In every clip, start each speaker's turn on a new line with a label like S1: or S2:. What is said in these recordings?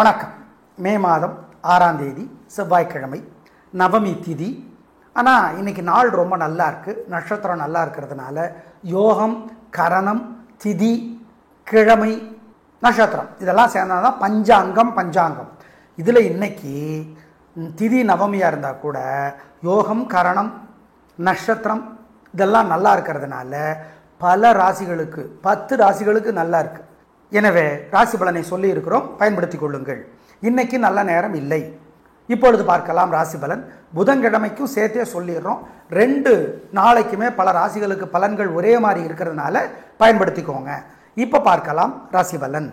S1: வணக்கம். மே மாதம் 6ஆம் தேதி செவ்வாய்க்கிழமை, நவமி திதி. ஆனால் இன்றைக்கி நாள் ரொம்ப நல்லா இருக்குது, நட்சத்திரம் நல்லா இருக்கிறதுனால யோகம், கரணம், திதி, கிழமை, நட்சத்திரம் இதெல்லாம் சேர்ந்தால் தான் பஞ்சாங்கம். இதில் இன்றைக்கி திதி நவமியாக இருந்தால் கூட யோகம், கரணம், நட்சத்திரம் இதெல்லாம் நல்லா இருக்கிறதுனால பல ராசிகளுக்கு 10 ராசிகளுக்கு நல்லா இருக்குது. எனவே ராசி பலனை சொல்லி இருக்கிறோம், பயன்படுத்தி கொள்ளுங்கள். இன்னைக்கு நல்ல நேரம் இல்லை. இப்பொழுது பார்க்கலாம் ராசி பலன். புதன்கிழமைக்கும் சேர்த்தே சொல்லிடுறோம். 2 நாளைக்குமே பல ராசிகளுக்கு பலன்கள் ஒரே மாதிரி இருக்கிறதுனால பயன்படுத்திக்கோங்க. இப்போ பார்க்கலாம் ராசி பலன்.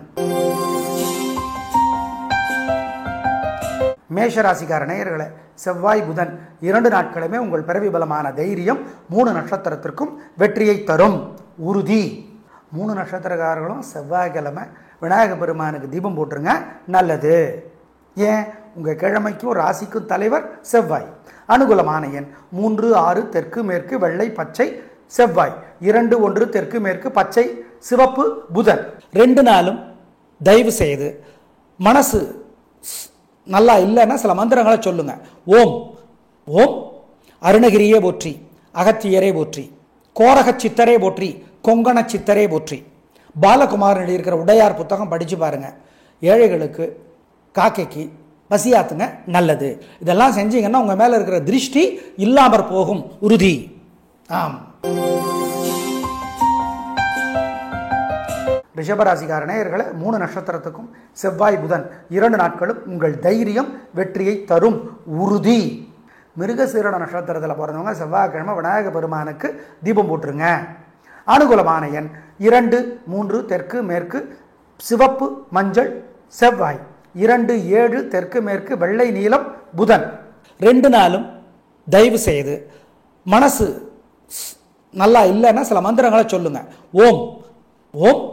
S1: மேஷ ராசிக்கார நேயர்களே, செவ்வாய் புதன் 2 நாட்களுமே உங்கள் பிறவி பலமான தைரியம் 3 நட்சத்திரத்திற்கும் வெற்றியை தரும். உறுதி. 3 நட்சத்திரக்காரர்களும் செவ்வாய்க்கிழமை விநாயக பெருமானுக்கு தீபம் போட்டுருங்க, நல்லது. ஏன்? உங்கள் கிழமைக்கும் ராசிக்கும் தலைவர் செவ்வாய். அனுகூலமான எண் 3, 6 தெற்கு மேற்கு வெள்ளை பச்சை செவ்வாய். 2, 1 தெற்கு மேற்கு பச்சை சிவப்பு புதன். 2 நாளும் தயவு செய்து மனசு நல்லா இல்லைன்னா சில மந்திரங்களை சொல்லுங்க. ஓம் ஓம் அருணகிரியே போற்றி, அகத்தியரே போற்றி, கோரக சித்தரே போற்றி, கொங்கண சித்தரே போற்றி. பாலகுமாரன் எழுதியிருக்கிற உடையார் புத்தகம் படித்து பாருங்கள். ஏழைகளுக்கு காக்கைக்கு பசியாத்துங்க, நல்லது. இதெல்லாம் செஞ்சீங்கன்னா உங்கள் மேலே இருக்கிற திருஷ்டி இல்லாமற் போகும். உறுதி. ஆம். ரிஷபராசிக்கார நேயர்களே, 3 நட்சத்திரத்துக்கும் செவ்வாய் புதன் 2 நாட்களும் உங்கள் தைரியம் வெற்றியை தரும். உறுதி. மிருகசீரட நட்சத்திரத்தில் பிறந்தவங்க செவ்வாய்க்கிழமை விநாயக பெருமானுக்கு தீபம் போட்டுருங்க. அனுகூலமான எண் 2, 3 தெற்கு மேற்கு சிவப்பு மஞ்சள் செவ்வாய். 2, 7 தெற்கு மேற்கு வெள்ளை நீலம் புதன். 2 நாளும் தயவு செய்து மனசு நல்லா இல்லைன்னா சில மந்திரங்களை சொல்லுங்க. ஓம் ஓம்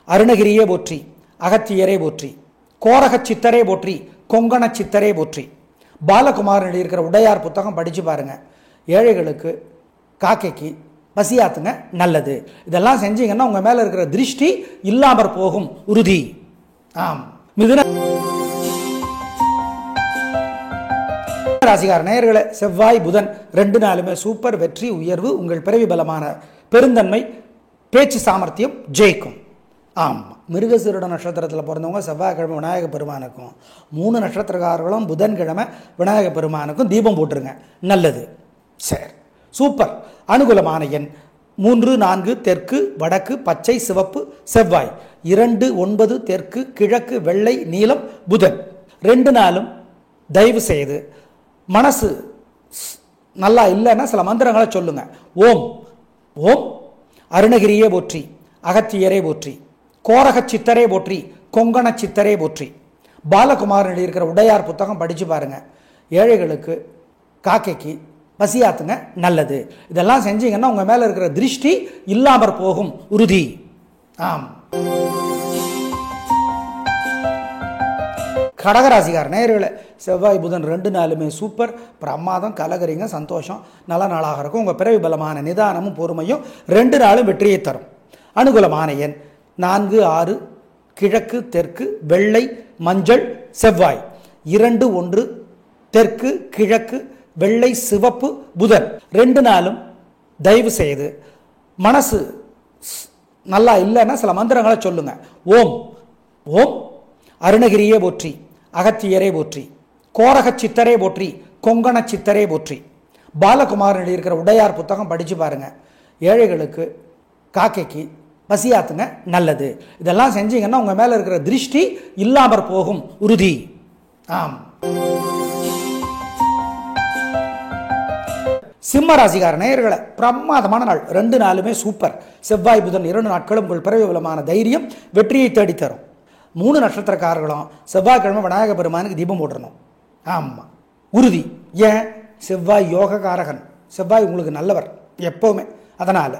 S1: அருணகிரியே போற்றி, அகத்தியரே போற்றி, கோரக சித்தரே போற்றி, கொங்கண சித்தரே போற்றி. பாலகுமாரன் எழுதியிருக்கிற உடையார் புத்தகம் படித்து பாருங்கள். ஏழைகளுக்கு காக்கைக்கு பசியாத்துங்க, நல்லது. இதெல்லாம் செஞ்சீங்கன்னா உங்கள் மேலே இருக்கிற திருஷ்டி இல்லாமற் போகும். உறுதி. ஆம். மிதுன ராசிக்கார நேயர்களே, செவ்வாய் புதன் 2 நாளுமே சூப்பர் வெற்றி, உயர்வு. உங்கள் பிறவி பலமான பெருந்தன்மை, பேச்சு சாமர்த்தியம் ஜெயிக்கும். ஆமாம். மிருகசீரட நட்சத்திரத்தில் பிறந்தவங்க செவ்வாய்க்கிழமை விநாயக பெருமானுக்கும், 3 நட்சத்திரக்காரர்களும் புதன்கிழமை விநாயக பெருமானுக்கும் தீபம் போட்டுருங்க, நல்லது. சரி, சூப்பர். அனுகூலமான எண் 3, 4 தெற்கு வடக்கு பச்சை சிவப்பு செவ்வாய். 2, 9 தெற்கு கிழக்கு வெள்ளை நீலம் புதன். 2 நாளும் தயவு செய்து மனசு நல்லா இல்லைன்னா சில மந்திரங்களை சொல்லுங்க. ஓம் ஓம் அருணகிரியே போற்றி, அகத்தியரே போற்றி, கோரக சித்தரே போற்றி, கொங்கண சித்தரே போற்றி. பாலகுமாரன் எழுதியிருக்கிற உடையார் புத்தகம் படித்து பாருங்கள். ஏழைகளுக்கு காக்கைக்கு பசியாத்துங்க, நல்லது. இதெல்லாம் செஞ்சீங்கன்னா உங்கள் மேலே இருக்கிற திருஷ்டி இல்லாமற் போகும். உறுதி. ஆம். கடகராசிக்கார நேயர்களே, செவ்வாய் புதன் 2 நாளுமே சூப்பர் பிரமாதம், கலகரிங்க, சந்தோஷம், நல்ல நாளாக இருக்கும். உங்கள் பிறவி பலமான நிதானமும் பொறுமையும் 2 நாளும் வெற்றியை தரும். அனுகூலமான எண் 4, 6 கிழக்கு தெற்கு வெள்ளை மஞ்சள் செவ்வாய். 2, 1 தெற்கு கிழக்கு வெள்ளை சிவப்பு புதன். 2 நாளும் தயவு செய்து மனசு நல்லா இல்லைன்னா சில மந்திரங்களை சொல்லுங்க. ஓம் ஓம் அருணகிரியே போற்றி, அகத்தியரே போற்றி, கோரக சித்தரே போற்றி, கொங்கண சித்தரே போற்றி. பாலகுமாரன் எழுதியிருக்கிற உடையார் புத்தகம் படித்து பாருங்கள். ஏழைகளுக்கு காக்கைக்கு பசியாத்துங்க, நல்லது. இதெல்லாம் செஞ்சீங்கன்னா உங்கள் மேலே இருக்கிற திருஷ்டி இல்லாமற் போகும். உறுதி. ஆம். சிம்ம ராசிக்கார நேயர்களே, பிரமாதமான நாள். 2 நாளுமே சூப்பர். செவ்வாய் புதன் 2 நாட்களும் உங்கள் பிறவி பலமான தைரியம் வெற்றியை தேடித்தரும். 3 நட்சத்திரக்காரர்களும் செவ்வாய்க்கிழமை விநாயக பெருமானுக்கு தீபம் போட்டுறணும். ஆமாம். உறுதி. ஏன்? செவ்வாய் யோககாரகன். செவ்வாய் உங்களுக்கு நல்லவர் எப்போவுமே. அதனால்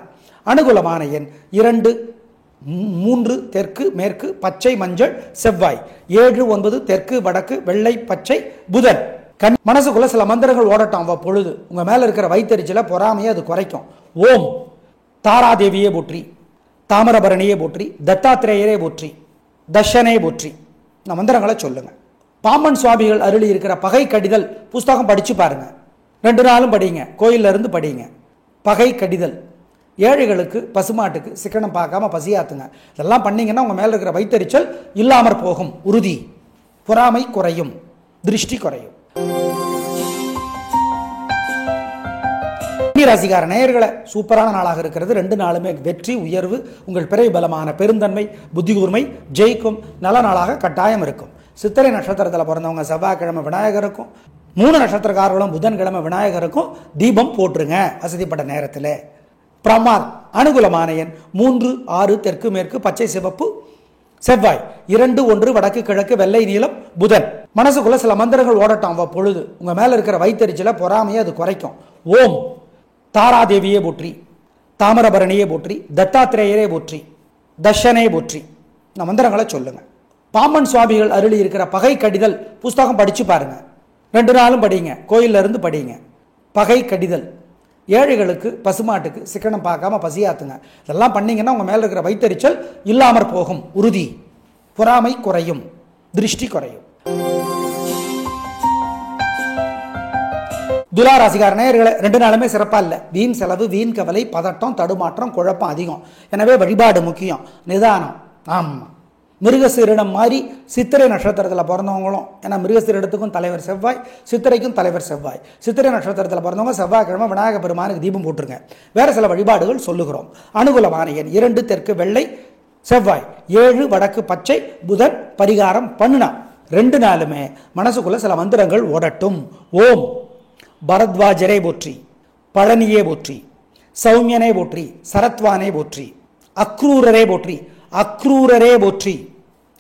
S1: அனுகூலமான எண் 2, 3 தெற்கு மேற்கு பச்சை மஞ்சள் செவ்வாய். 7, 9 தெற்கு வடக்கு வெள்ளை பச்சை புதன். மனசுக்குள்ள சில மந்திரங்கள் ஓடட்டும். பொழுது உங்கள் மேலே இருக்கிற வைத்தறிச்சலை பொறாமையை அது குறைக்கும். ஓம் தாராதேவியே போற்றி, தாமிரபரணியே போற்றி, தத்தாத்திரேயரே போற்றி, தர்ஷனே போற்றி. இந்த மந்திரங்களை சொல்லுங்க. பாம்பன் சுவாமிகள் அருளி இருக்கிற பகை கடிதல் புஸ்தகம் படிச்சு பாருங்க. 2 நாளும் படிங்க, கோயில்ல இருந்து படிங்க. பகை கடிதல், ஏழைகளுக்கு பசுமாட்டுக்கு சிக்கனம் பார்க்காம பசியாத்துங்க. இதெல்லாம் பண்ணீங்கன்னா உங்க மேல இருக்கிற வைத்தறிச்சல் இல்லாமற் போகும், உறுதி. பொறாமை குறையும், திருஷ்டி குறையும். ராசிக்கார நேயர்களை சூப்பரான நாளாக இருக்கிறது. 2 நாளுமே வெற்றி உயர்வு, உங்கள் பிறை பலமான பெருந்தன்மை புத்தி கூர்மை ஜெயிக்கும் நல்ல நாளாக கட்டாயம் இருக்கும். சித்திரை நட்சத்திரத்தில் பிறந்தவங்க செவ்வாய்க்கிழமை விநாயகருக்கும், 3 நட்சத்திரக்காரர்களும் புதன்கிழமை விநாயகருக்கும் தீபம் போட்டுருங்க வசதிப்பட்ட நேரத்தில். பிரமாத் அனுகூலமான எண் 3, 6 தெற்கு மேற்கு பச்சை சிவப்பு செவ்வாய், 2, 1 வடக்கு கிழக்கு வெள்ளை நீலம் புதன். மனசுக்குள்ள சில மந்திரங்கள் ஓடட்டும் அவ்வப்பொழுது. உங்க மேல இருக்கிற வைத்தறிச்சல பொறாமையை அது குறைக்கும். ஓம் தாராதேவியே போற்றி, தாமிரபரணியே போற்றி, தத்தாத்திரேயரே போற்றி, தர்ஷனே போற்றி. இந்த மந்திரங்களை சொல்லுங்க. பாம்பன் சுவாமிகள் அருளி இருக்கிற பகை கடிதல் புஸ்தகம் படிச்சு பாருங்க. 2 நாளும் படிங்க, கோயில்ல இருந்து படிங்க. பகை கடிதல், ஏழைகளுக்கு பசுமாட்டுக்கு சிக்கனம் பார்க்காம பசியாத்துங்க. இதெல்லாம் பண்ணீங்கன்னா உங்க மேல இருக்கிற வைத்தறிச்சல் இல்லாமற் போகும், உறுதி. பொறாமை குறையும், திருஷ்டி குறையும். துலா ராசிக்கார நேயர்களே 2 நாளுமே சிறப்பா இல்லை. வீண் செலவு, வீண் கவலை, பதட்டம், தடுமாற்றம், குழப்பம் அதிகம். எனவே வழிபாடு முக்கியம், நிதானம். ஆமா, மிருகசீரிடம் மாதிரி சித்திரை நட்சத்திரத்தில் பிறந்தவங்களும், ஏன்னா மிருகசீரிடத்துக்கும் தலைவர் செவ்வாய், சித்திரைக்கும் தலைவர் செவ்வாய். சித்திரை நட்சத்திரத்தில் பிறந்தவங்க செவ்வாய்க்கிழமை விநாயக பெருமானுக்கு தீபம் போட்டுருங்க. வேற சில வழிபாடுகள் சொல்லுகிறோம். அனுகூலமான எண் 2 தெற்கு வெள்ளை செவ்வாய், 7 வடக்கு பச்சை புதன். பரிகாரம் பண்ணுனா 2 நாளுமே மனசுக்குள்ள சில மந்திரங்கள் ஓடட்டும். ஓம் பரத்வாஜரே போற்றி, பழனியே போற்றி, சௌமியனே போற்றி, சரத்வானே போற்றி, அக்ரூரரே போற்றி, அக்ரூரரே போற்றி,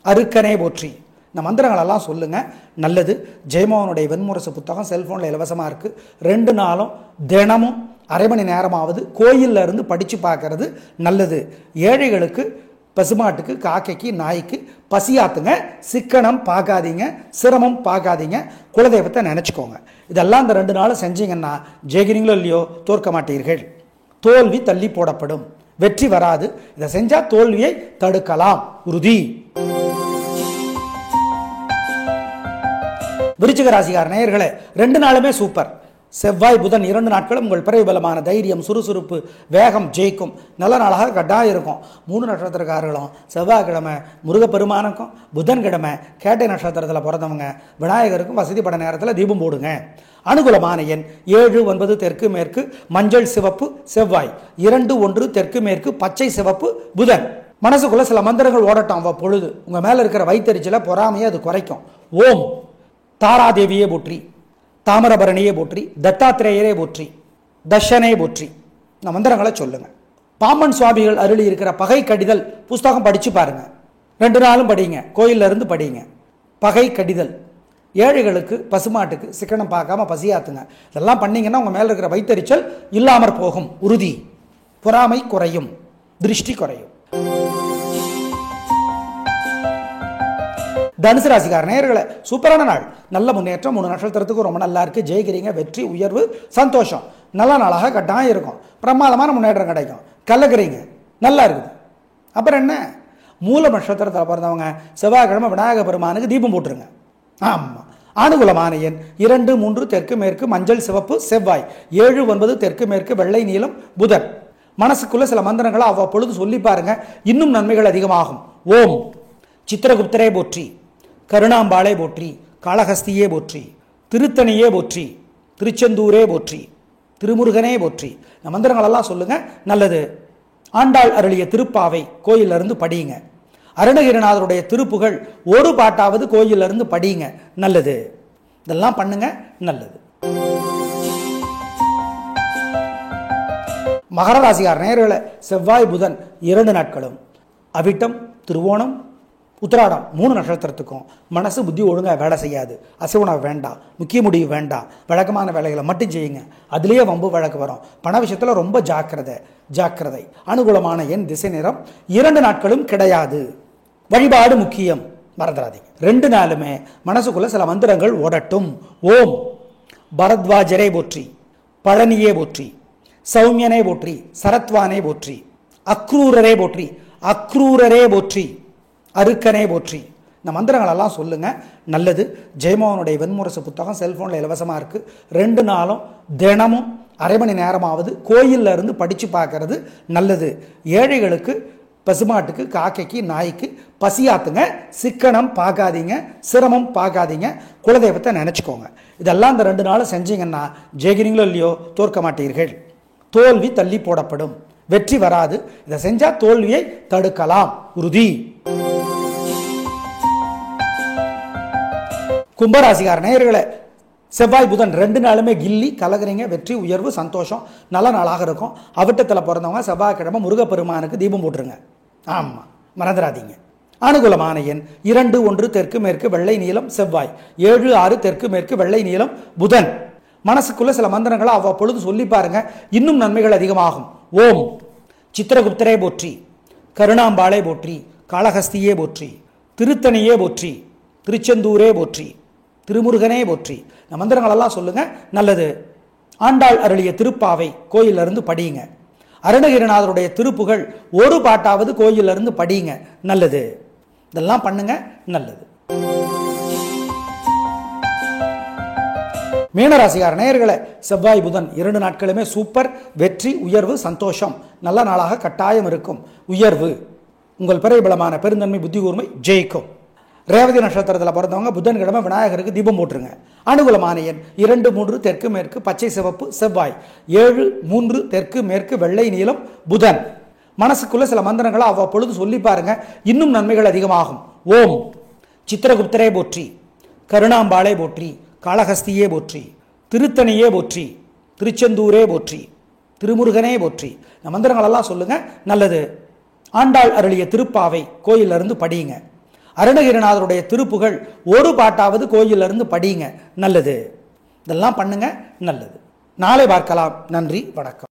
S1: அருக்கனே போற்றி. இந்த மந்திரங்கள் எல்லாம் சொல்லுங்க, நல்லது. ஜெயமோகனுடைய வெண்முரசு புத்தகம் செல்போனில் இலவசமாக இருக்கு. 2 நாளும் தினமும் அரை மணி நேரமாவது கோயிலில் இருந்து படித்து பார்க்கறது நல்லது. ஏழைகளுக்கு பசுமாட்டுக்கு காக்கைக்கு நாய்க்கு பசியாத்துங்க. சிக்கனம் பார்க்காதீங்க, சிரமம் பார்க்காதீங்க, குலதெய்வத்தை நினச்சிக்கோங்க. இதெல்லாம் இந்த 2 நாளும் செஞ்சீங்கன்னா ஜெயிக்கிறீங்களோ இல்லையோ தோற்க மாட்டீர்கள். தோல்வி தள்ளி போடப்படும், வெற்றி வராது. இதை செஞ்சா தோல்வியை தடுக்கலாம், உறுதி. விருச்சிக ராசிக்கார நேயர்களே 2 நாளுமே சூப்பர். செவ்வாய் புதன் 2 நாட்களும் உங்கள் பிறவி பலமான தைரியம் சுறுசுறுப்பு வேகம் ஜெயிக்கும் நல்ல நாளாக கட்டாயம் இருக்கும். 3 நட்சத்திரக்காரர்களும் செவ்வாய்க்கிழமை முருகப்பெருமானுக்கும், புதன்கிழமை கேட்டை நட்சத்திரத்தில் பிறந்தவங்க விநாயகருக்கும் வசதிப்பட நேரத்தில் தீபம் போடுங்க. அனுகூலமான எண் 7, 9 தெற்கு மேற்கு மஞ்சள் சிவப்பு செவ்வாய், 2, 1 தெற்கு மேற்கு பச்சை சிவப்பு புதன். மனசுக்குள்ள சில மந்திரங்கள் ஓடட்டும் அவ்வப்பொழுது. உங்க மேல இருக்கிற வைத்தறிச்சல பொறாமையை அது குறைக்கும். ஓம் தாராதேவியே போற்றி, தாமிரபரணியே போற்றி, தத்தாத்திரேயரே போற்றி, தர்ஷனே போற்றி. இந்த மந்திரங்களை சொல்லுங்க. பாம்பன் சுவாமிகள் அருளி இருக்கிற பகை கடிதல் புஸ்தகம் படிச்சு பாருங்க. 2 நாளும் படிங்க, கோயில்ல இருந்து படிங்க. பகை கடிதல், ஏழைகளுக்கு பசுமாட்டுக்கு சிக்கனம் பார்க்காம பசியாத்துங்க. இதெல்லாம் பண்ணீங்கன்னா உங்க மேல இருக்கிற வைத்தறிச்சல் இல்லாமற் போகும், உறுதி. பொறாமை குறையும், திருஷ்டி குறையும். தனுசு ராசிக்கார நேயர்களே சூப்பரான நாள், நல்ல முன்னேற்றம். 3 நட்சத்திரத்துக்கு ரொம்ப நல்லா இருக்கு. ஜெயிக்கிறீங்க, வெற்றி உயர்வு சந்தோஷம் நல்ல நாளாக கட்டாயம் இருக்கும். பிரமாதமான முன்னேற்றம் கிடைக்கும். கலக்குறீங்க, நல்லா இருக்குது. அப்புறம் என்ன, மூல நட்சத்திரத்தில் பிறந்தவங்க செவ்வாய்க்கிழமை விநாயக பெருமானுக்கு தீபம் போட்டுருங்க. ஆமாம். அனுகூலமான எண் 2, 3 தெற்கு மேற்கு மஞ்சள் சிவப்பு செவ்வாய், 7, 9 தெற்கு மேற்கு வெள்ளை நீலம் புதன். மனசுக்குள்ள சில மந்திரங்களை அவ்வப்பொழுது சொல்லி பாருங்க, இன்னும் நன்மைகள் அதிகமாகும். ஓம் சித்திரகுப்தரே போற்றி, கருணாம்பாளே போற்றி, காளஹஸ்தியே போற்றி, திருத்தணியே போற்றி, திருச்செந்தூரே போற்றி, திருமுருகனே போற்றி. இந்த மந்திரங்களெல்லாம் சொல்லுங்க, நல்லது. ஆண்டாள் அருளிய திருப்பாவை கோயிலிருந்து இருந்து படியுங்க. அருணகிரிநாதருடைய திருப்புகழ் ஒரு பாட்டாவது கோயிலிருந்து இருந்து படியுங்க, நல்லது. இதெல்லாம் பண்ணுங்க, நல்லது. மகர ராசிக்கார நேயர்களே செவ்வாய் புதன் 2 நாட்களும், அவிட்டம் திருவோணம் உத்திராடம் 3 நட்சத்திரத்துக்கும் மனசு புத்தி ஒழுங்காக வேலை செய்யாது. அசைவனம் வேண்டாம், முக்கிய முடிவு வேண்டாம், வழக்கமான வேலைகளை மட்டும் செய்யுங்க. அதுலேயே வம்பு வழக்கு வரும். பண விஷயத்தில் ரொம்ப ஜாக்கிரதை. அனுகூலமான எண் திசை நிறம் 2 நாட்களும் கிடையாது. வழிபாடு முக்கியம், மறந்துடாதீங்க. 2 நாளுமே மனசுக்குள்ள சில மந்திரங்கள் ஓடட்டும். ஓம் பரத்வாஜரே போற்றி, பழனியே போற்றி, சௌமியனே போற்றி, சரத்வானே போற்றி, அக்ரூரரே போற்றி, அக்ரூரரே போற்றி, அருக்கனே போற்றி. இந்த மந்திரங்களெல்லாம் சொல்லுங்கள், நல்லது. ஜெயமோகனுடைய வெண்முரசு புத்தகம் செல்ஃபோனில் இலவசமாக இருக்குது. 2 நாளும் தினமும் அரை மணி நேரமாவது கோயிலில் இருந்து படித்து பார்க்கறது நல்லது. ஏழைகளுக்கு, பசுமாட்டுக்கு, காக்கைக்கு, நாய்க்கு பசியாத்துங்க. சிக்கனம் பார்க்காதீங்க, சிரமம் பார்க்காதீங்க, குலதெய்வத்தை நினச்சிக்கோங்க. இதெல்லாம் இந்த 2 நாளும் செஞ்சீங்கன்னா ஜெயிக்கிறீங்களோ இல்லையோ தோற்க மாட்டீர்கள். தோல்வி தள்ளி போடப்படும், வெற்றி வராது. இதை செஞ்சால் தோல்வியை தடுக்கலாம், உறுதி. கும்பராசிக்கார நேயர்களே, செவ்வாய் புதன் 2 நாளுமே கில்லி கலகுறீங்க. வெற்றி, உயர்வு, சந்தோஷம், நல்ல நாளாக இருக்கும். அவிட்டத்தில் பிறந்தவங்க செவ்வாய்க்கிழமை முருகப்பெருமானுக்கு தீபம் போட்டுருங்க. ஆமாம், மறந்துடாதீங்க. அனுகூலமான எண் 2, 1 தெற்கு மேற்கு வெள்ளை நீலம் செவ்வாய். 7, 6 தெற்கு மேற்கு வெள்ளை நீலம் புதன். மனசுக்குள்ள சில மந்திரங்களை அவ்வப்பொழுது சொல்லி பாருங்க, இன்னும் நன்மைகள் அதிகமாகும். ஓம் சித்திரகுப்தரே போற்றி, கருணாம்பாளே போற்றி, காளஹஸ்தியே போற்றி, திருத்தணியே போற்றி, திருச்செந்தூரே போற்றி, திருமுருகனே போற்றி. இந்த மந்திரங்களெல்லாம் சொல்லுங்க, நல்லது. ஆண்டாள் அருளிய திருப்பாவை கோயிலிருந்து படியுங்க. அருணகிரிநாதருடைய திருப்புகள் ஒரு பாட்டாவது கோயிலிருந்து படியுங்க, நல்லது. இதெல்லாம் பண்ணுங்க, நல்லது. மீனராசிக்கார நேயர்களே, செவ்வாய் புதன் 2 நாட்களுமே சூப்பர். வெற்றி, உயர்வு, சந்தோஷம், நல்ல நாளாக கட்டாயம் இருக்கும். உயர்வு, உங்கள் பிறைபலமான பெருந்தன்மை, புத்தி கூர்மை ஜெயிக்கும். ரேவதி நட்சத்திரத்தில் பிறந்தவங்க புதன்கிழமை விநாயகருக்கு தீபம் போட்டுருங்க. அனுகூலமான எண் 2, 3 தெற்கு மேற்கு பச்சை சிவப்பு செவ்வாய். 7, 3 தெற்கு மேற்கு வெள்ளை நீலம் புதன். மனசுக்குள்ள சில மந்திரங்களை அவ்வப்பொழுது சொல்லி பாருங்க, இன்னும் நன்மைகள் அதிகமாகும். ஓம் சித்திரகுப்தரே போற்றி, கருணாம்பாளே போற்றி, காளஹஸ்தியே போற்றி, திருத்தணியே போற்றி, திருச்செந்தூரே போற்றி, திருமுருகனே போற்றி. இந்த மந்திரங்களெல்லாம் சொல்லுங்க, நல்லது. ஆண்டாள் அருளிய திருப்பாவை கோயிலிருந்து படியுங்க. அருணகிரிநாதருடைய திருப்புகள் ஒரு பாட்டாவது கோயிலிருந்து படியுங்க, நல்லது. இதெல்லாம் பண்ணுங்க, நல்லது. நாளை பார்க்கலாம். நன்றி, வணக்கம்.